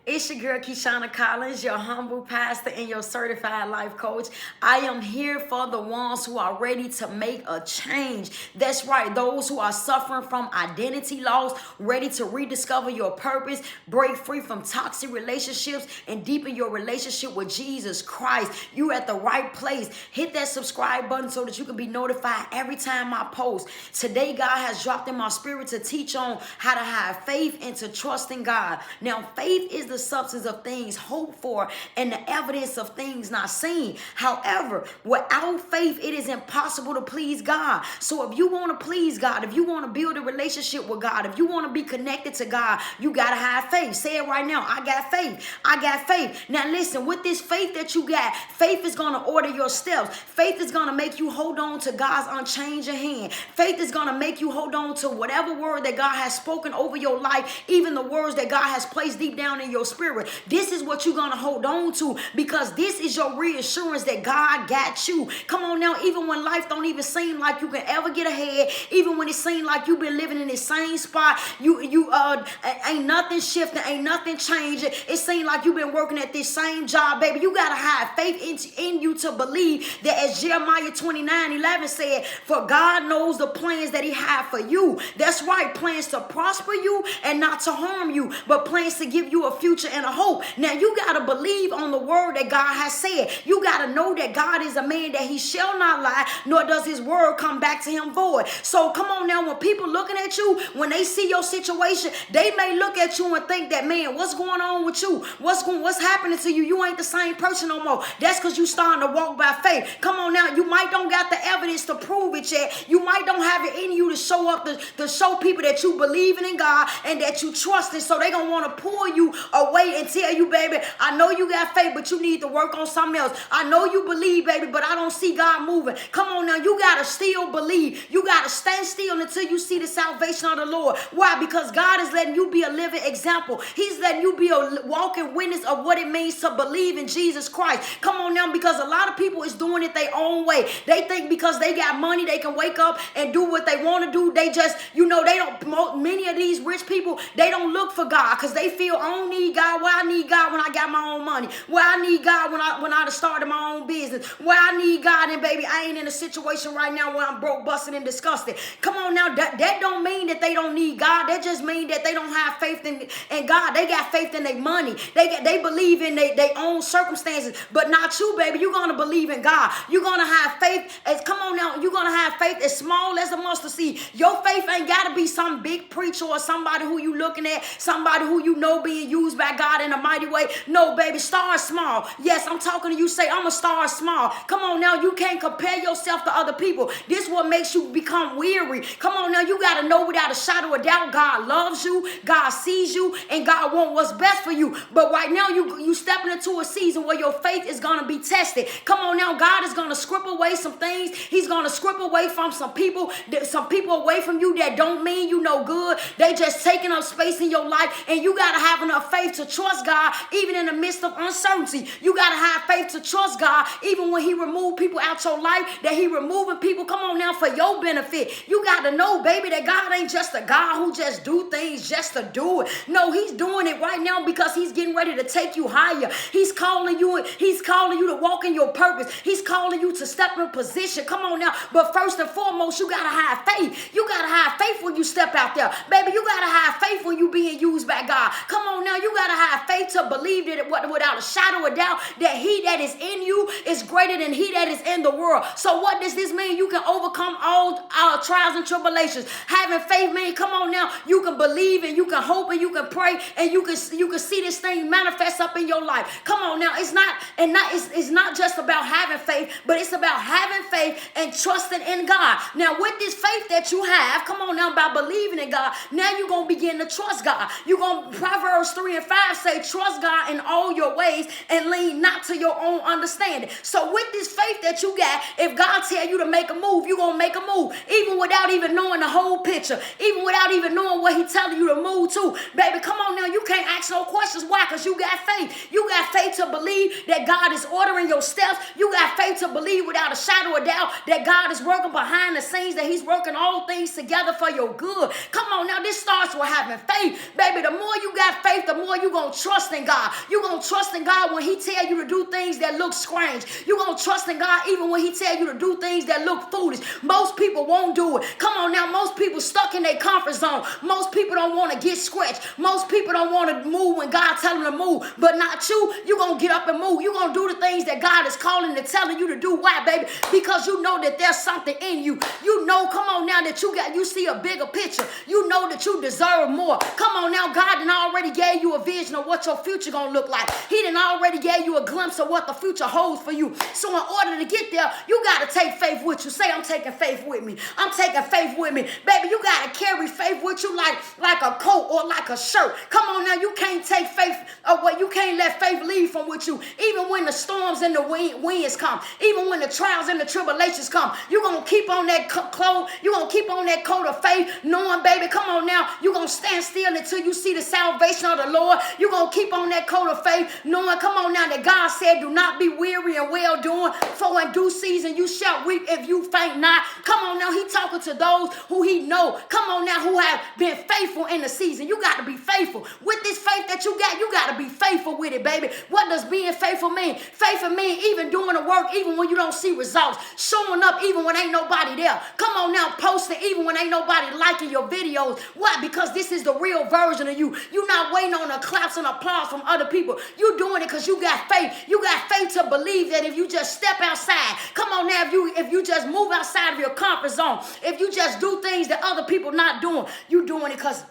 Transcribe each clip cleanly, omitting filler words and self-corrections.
It's your girl, Keshana Collins, your humble pastor and your certified life coach. I am here for the ones who are ready to make a change. That's right, those who are suffering from identity loss, ready to rediscover your purpose, break free from toxic relationships, and deepen your relationship with Jesus Christ. You at the right place. Hit that subscribe button so that you can be notified every time I post. Today, God has dropped in my spirit to teach on how to have faith and to trust in God. Now, faith is the substance of things hoped for and the evidence of things not seen. However, without faith, it is impossible to please God. So if you want to please God, if you want to build a relationship with God, if you want to be connected to God, you got to have faith. Say it right now. I got faith. I got faith. Now listen, with this faith that you got, faith is going to order your steps. Faith is going to make you hold on to God's unchanging hand. Faith is going to make you hold on to whatever word that God has spoken over your life, even the words that God has placed deep down in your spirit. This is what you're going to hold on to, because this is your reassurance that God got you. Come on now, even when life don't even seem like you can ever get ahead, even when it seems like you've been living in the same spot, ain't nothing shifting, ain't nothing changing. It seems like you've been working at this same job, baby. You got to have faith in you to believe that, as Jeremiah 29:11 said, for God knows the plans that he had for you. That's right, plans to prosper you and not to harm you, but plans to give you a future and a hope. Now you got to believe on the word that God has said. You got to know that God is a man that he shall not lie, nor does his word come back to him void. So come on now, when people looking at you, when they see your situation, they may look at you and think that, man, what's going on with you? What's happening to you? You ain't the same person no more. That's because you starting to walk by faith. Come on now, you might don't got the evidence to prove it yet. You might don't have it in you to show up to show people that you believing in God and that you trust it. So they gonna want to pull you away and tell you, baby, I know you got faith, but you need to work on something else. I know you believe, baby, but I don't see God moving. Come on now, you gotta still believe. You gotta stand still until you see the salvation of the Lord. Why? Because God is letting you be a living example. He's letting you be a walking witness of what it means to believe in Jesus Christ. Come on now, because a lot of people is doing it their own way. They think because they got money, they can wake up and do what they want to do. They just, they don't promote. Many of these rich people, they don't look for God because they feel, I don't need God. Why I need God when I got my own money? Why I need God when I started my own business? Why I need God? And baby, I ain't in a situation right now where I'm broke, busted, and disgusted. Come on now, that don't mean that they don't need God. That just mean that they don't have faith in God. They got faith in their money. They believe in their own circumstances, but not you, baby. You're gonna believe in God. You're gonna have faith you're gonna have faith as small as a mustard seed. Your faith ain't gotta be some big preacher or somebody who you looking at, somebody who you know being used by God in a mighty way. No, baby, start small. Yes, I'm talking to you. Say, I'm a start small. Come on now, you can't compare yourself to other people. This is what makes you become weary. Come on now, you gotta know without a shadow of doubt, God loves you, God sees you, and God wants what's best for you. But right now, you stepping into a season where your faith is gonna be tested. Come on now, God is gonna strip away some things. He's gonna strip away from some people away from you that don't mean you no good. They just taking up space in your life, and you gotta have enough faith to trust God even in the midst of uncertainty. You gotta have faith to trust God even when he remove people out your life, that he removing people, come on now, for your benefit. You gotta know, baby, that God ain't just a God who just do things just to do it. No, he's doing it right now because he's getting ready to take you higher. He's calling you to walk in your purpose. He's calling you to step in position. Come on now. But first and foremost, you gotta have faith. You gotta have faith when you step out there. Baby, you gotta have faith when you being used by God. Come on now, you gotta have faith to believe that without a shadow of doubt that he that is in you is greater than he that is in the world. So what does this mean? You can overcome all our trials and tribulations. Having faith means, come on now, you can believe and you can hope and you can pray and you can see this thing manifest up in your life. Come on now, it's not just about having faith, but it's about having faith and trusting in God. Now with this faith that you have, come on now, by believing in God, now you're going to begin to trust God. Proverbs 3:5 say, trust God in all your ways and lean not to your own understanding. So with this faith that you got, if God tell you to make a move, you're going to make a move, even without even knowing the whole picture, even without even knowing what he's telling you to move to. Baby, come on now, you can't ask no questions. Why? Because you got faith. You got faith to believe that God is ordering your steps. You got faith to believe without a shadow of doubt that God is working behind the scenes, that he's working all things together for your good. Come on now, this starts with having faith. Baby, the more you got faith, the more you're going to trust in God. You're going to trust in God when he tell you to do things that look strange. You're going to trust in God even when he tell you to do things that look foolish. Most people won't do it. Come on now, most people stuck in their comfort zone. Most people don't want to get scratched. Most people don't want to move when God tell them to move, but not you. You're going to get up and move. You're going to do the things that God is calling and telling you to do. Why, baby? Because you know that there's something in you. You know, come on now, that you see a bigger picture. You know that you deserve more. Come on now, God done already gave you a vision of what your future going to look like. He done already gave you a glimpse of what the future holds for you. So in order to get there, you got to take faith with you. Say, I'm taking faith with me. I'm taking faith with me. Baby, you got to carry faith with you like a coat or like a shirt. Come on now, you can't take faith away. You can't let faith leave from with you. Even when the storms and the winds come, even when the trials and the tribulations come, you're going to keep on that clothes. You're going to keep on that coat of faith, knowing, baby, come on now, you're going to stand still until you see the salvation of the Lord. You're going to keep on that coat of faith, knowing, come on now, that God said, do not be weary and well doing, for in due season you shall reap if you faint not. Come on now, he talking to those who he know, come on now, who have been faithful in the season. You got to be faithful. With this faith that you got to be faithful with it, baby. What does being faithful mean? Faithful means even doing the work even when you don't see results, showing up even when ain't nobody there. Come on now, posting even when ain't nobody liking your videos. Why? Because this is the real version of you. You're not waiting on the claps and applause from other people. You're doing it because you got faith. You got faith to believe that if you just step outside, come on now, if you just move outside of your comfort zone, if you just do things that other people not doing, you doing it because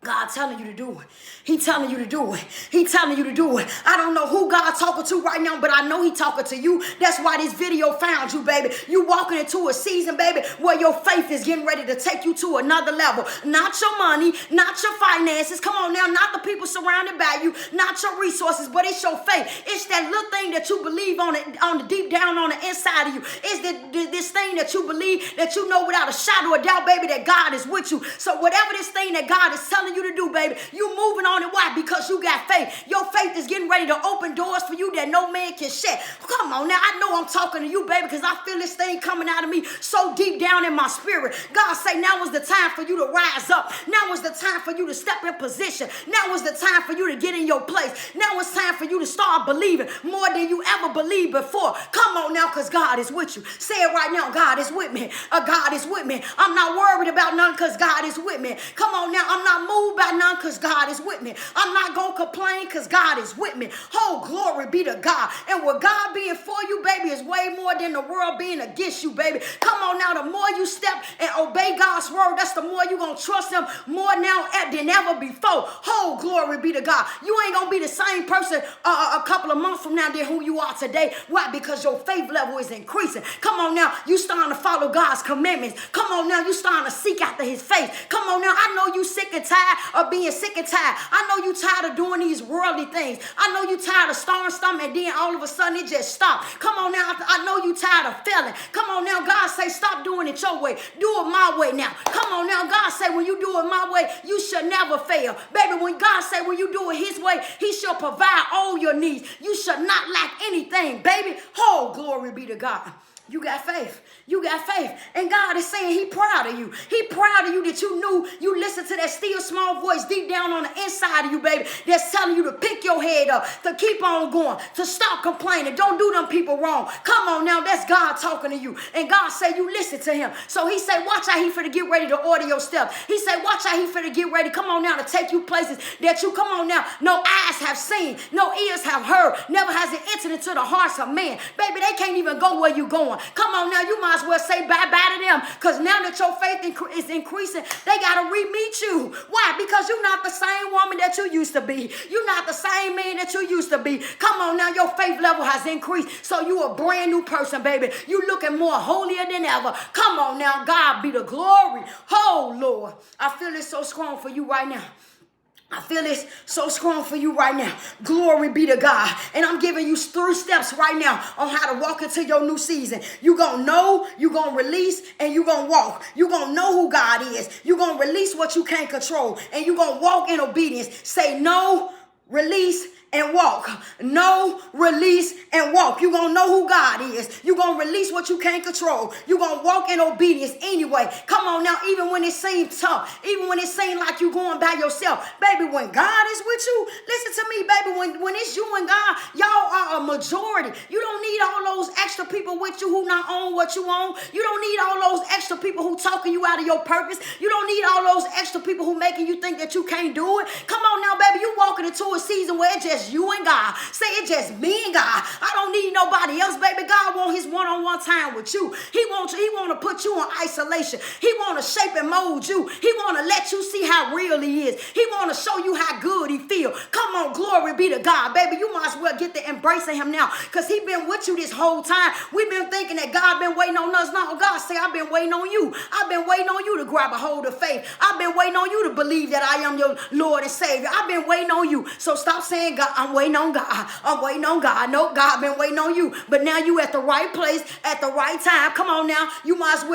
God telling you to do it. He telling you to do it. He telling you to do it. I don't know who God talking to right now, but I know he talking to you. That's why this video found you, baby. You walking into a season, baby, where your faith is getting ready to take you to another level. Not your money, not your finances. Come on now, not the people surrounded by you, not your resources, but it's your faith. It's that little thing that you believe on the deep down on the inside of you. It's this thing that you believe, that you know without a shadow of doubt, baby, that God is with you. So whatever this thing that God is telling you to do, baby, you moving on it. Why? Because you got faith. Your faith is getting ready to open doors for you that no man can shut. Come on now, I know I'm talking to you, baby, because I feel this thing coming out of me so deep down in my spirit. God say now is the time for you to rise up. Now is the time for you to step in position. Now is the time for you to get in your place. Now it's time for you to start believing more than you ever believed before. Come on now, because God is with you. Say it right now, God is with me. God is with me. I'm not worried about none because God is with me. Come on now, I'm not moved by none because God is with me. I'm not going to complain because God is with me. Oh, glory be to God. And with God being for you, baby, is way more than the world being against you, baby. Come on now, the more you step and obey God's word, that's the more you're going to trust him more now than ever before. Oh, glory be to God. You ain't going to be the same person a couple of months from now than who you are today. Why? Because your faith level is increasing. Come on now, you starting to follow God's commandments. Come on now, you starting to seek after his face. Come on now, I know you sick and tired of being sick and tired. I know you tired of doing these worldly things. I know you tired of starting something and then all of a sudden it just stopped. Come on now, I know you tired of failing. Come on now, God say stop doing it your way. Do it my way now. Come on now, God say when you do it my way, you shall never fail. Baby, when God say when you do it his way, he shall provide all your needs. You shall not lack anything, baby. Oh, glory be to God. You got faith. You got faith. And God is saying he proud of you. He proud of you that you knew you listened to that still small voice deep down on the inside of you, baby, that's telling you to pick your head up, to keep on going, to stop complaining. Don't do them people wrong. Come on now, that's God talking to you. And God say you listen to him. So he say, watch how he finna get ready to order your steps. He say, watch how he finna get ready, come on now, to take you places that you, come on now, no eyes have seen, no ears have heard, never has it entered into the hearts of man. Baby, they can't even go where you going. Come on now, you might as well say bye-bye to them, because now that your faith is increasing, they got to re-meet you. Why? Because you're not the same woman that you used to be. You're not the same man that you used to be. Come on now, your faith level has increased, so you a brand new person, baby. You looking more holier than ever. Come on now, God be the glory. Oh, Lord, I feel it so strong for you right now. I feel this so strong for you right now. Glory be to God. And I'm giving you 3 steps right now on how to walk into your new season. You're going to know, you're going to release, and you're going to walk. You're going to know who God is. You're going to release what you can't control, and you're going to walk in obedience. Say no, release, and walk. Know, release, and walk. You're going to know who God is. You're going to release what you can't control. You're going to walk in obedience anyway. Come on now, even when it seems tough, even when it seems like you're going by yourself. Baby, when God is with you, listen to me, baby, when it's you and God, y'all are a majority. You don't need all those extra people with you who not own what you own. You don't need all those extra people who talking you out of your purpose. You don't need all those extra people who making you think that you can't do it. Come on now, baby, you walking into a season where it's just you and God. Say it's just me and God. I don't need nobody else, baby. God want his one-on-one time with you. He want to put you in isolation. He want to shape and mold you. He want to let you see how real he is. He want to show you how good he feel. Come on, glory be to God, baby. You might as well get to embracing him now, because he been with you this whole time. We've been thinking that God been waiting on us. No, God say, I've been waiting on you. I've been waiting on you to grab a hold of faith. I've been waiting on you to believe that I am your Lord and Savior. I've been waiting on you. So stop saying, God, I'm waiting on God. I'm waiting on God. No, God been waiting on you. But now you at the right place at the right time. Come on now. You might as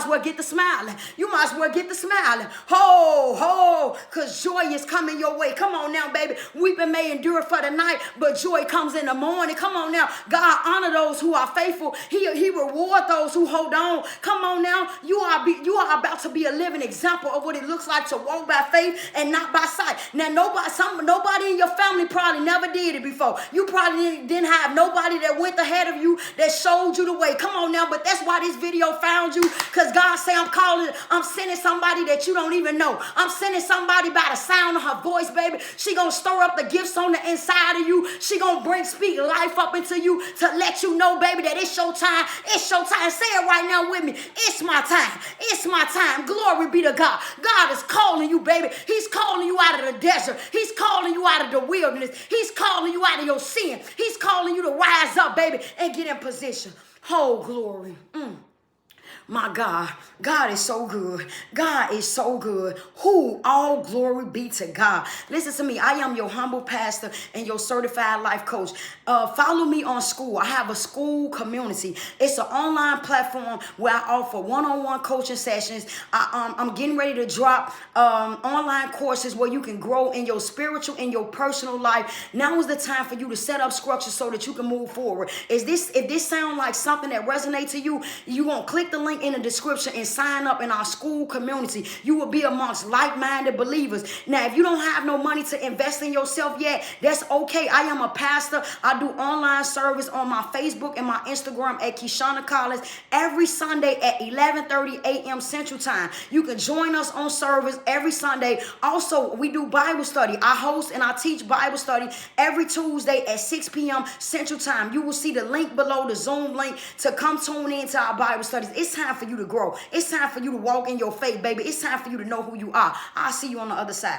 well get the smiling. You might as well get the smiling. Ho, ho, because joy is coming your way. Come on now, baby. Weeping may endure for the night, but joy comes in the morning. Come on now. God honor those who are faithful. He reward those who hold on. Come on now. You are about to be a living example of what it looks like to walk by faith and not by sight. Now, nobody in your family probably never did it before. You probably didn't have nobody that went ahead of you that showed you the way. Come on now, but that's why this video found you, because God say I'm sending somebody that you don't even know. I'm sending somebody by the sound of her voice, baby. She gonna stir up the gifts on the inside of you. She gonna speak life up into you to let you know, baby, that it's your time. It's your time. Say it right now with me. It's my time. It's my time. Glory be to God. God is calling you, baby. He's calling you out of the desert. He's calling you out of the wilderness. He's calling you out of your sin. He's calling you to rise up, baby, and get in position. Oh, glory. My God, God is so good. God is so good. Who all glory be to God. Listen to me. I am your humble pastor and your certified life coach. Follow me on school. I have a school community. It's an online platform where I offer one-on-one coaching sessions. I'm getting ready to drop online courses where you can grow in your spiritual and your personal life. Now is the time for you to set up structure so that you can move forward. If this sounds like something that resonates to you, you won't click the link in the description and sign up in our school community. You will be amongst like-minded believers. Now, if you don't have no money to invest in yourself yet, that's okay. I am a pastor. I do online service on my Facebook and my Instagram at Keshana Collins every Sunday at 11:30 a.m. Central Time. You can join us on service every Sunday. Also, we do Bible study. I host and I teach Bible study every Tuesday at 6 p.m. Central Time. You will see the link below, the Zoom link, to come tune in to our Bible studies. It's time for you to grow. It's time for you to walk in your faith, baby. It's time for you to know who you are. I'll see you on the other side.